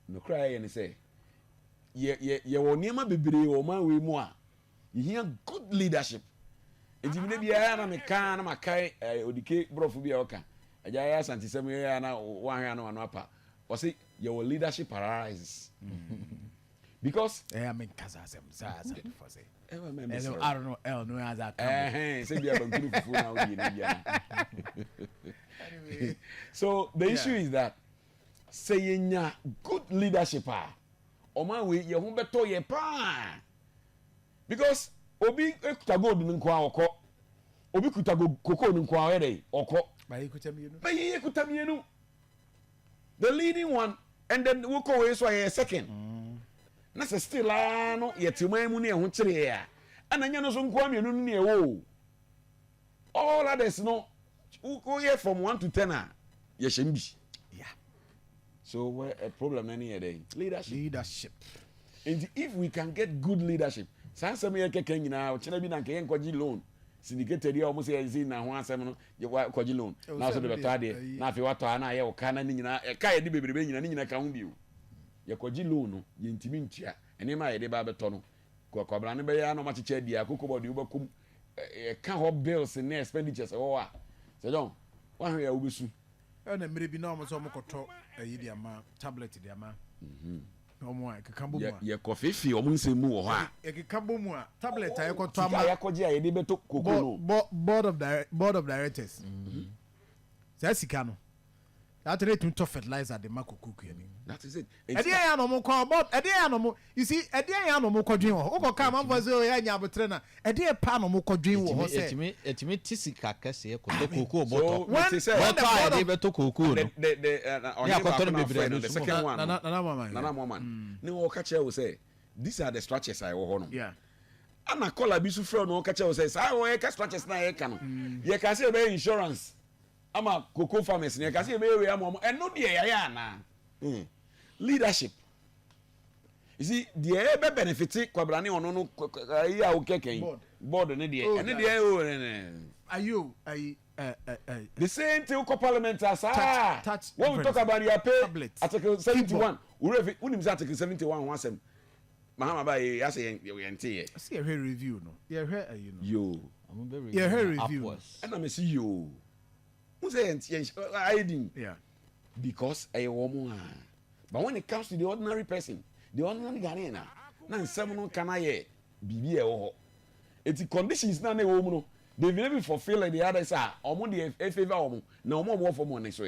no cry and say ye wo niema bebre wo man we mu a you hear good leadership enti bi na bia na me kan na makai odike brofo bia oka aja ya santi sem ya na wan hwa no apa o say your leadership paralysis because I mean kasasem sa for say I don't know no as that say bia bankuru fufu na we ni bia anyway so the issue is that saying good leadership o man we ye ho beto ye pa because obi ekuta gold nko akọ obi kuta koko nko awere okọ ba ekuta mienu the leading one and then we call we so a second na se still no yetiman mu ne ho kire ya ananya no so nko amienu ne ewo all others no we here from 1 to 10 ye shembi yeah so where a problem any here leadership and if we can get good leadership sansem ye keke nyina o kire bi na nke nkoji loan syndicated here almost say na ho asem no ye kwaji loan na so de beto de na afi wato na ye o kana ni nyina e ka ye de bebrebe nyina ni nyina ka ho bio ye kwaji loan no ye ntimi ntua ene ma ye de ba beto no kwabra ne be ya no ma cheche dia kokobodi ubakum e ka ho bills and expenditures o a se don wa hwe ya ubesu na mere bi na omo so mokoto ayi dia ma tablet dia ma no mo a kekambo mu a ye kofefi omo nsemu wo ho a e kekambo mu a tablet ayi ko to ama ya koje ayi de beto kokolo board of directors sa sika no that rate to fertilizer the makokuku yani that is it edi ya no mo ko board edi ya no mo you see edi ya no mo kodwen wo ko ka man voice ya nya botre na edi e pa no mo kodwen wo ho se etimi tisika kase ko to koku boto when the beto koku no the second one nana mama ni wo ka che wo say these are the structures I wo ho no yeah ana call bi su fro no ka che wo say sa wo e ka structures na ye ka no ye ka say be insurance ama cocoa farmers ne ka say be we am eno de ya na leadership you see the be benefit kwabra ne ono no ya o keken board ne de ene de o ne ayo the same thing ko parliament as when we talk about your pay article 71 unim say article 71 one sem mahama ba ya say ye nte ye see a review no ye hear you know yo I'm very yeah review and I see you who say I didn't yeah because I woman but when it comes to the ordinary person the ordinary Ghanaian na nsem no kana ye bibi e wo ho eti conditions na na wo mu no they will be fulfill the others are omo the favor omo na omo for money so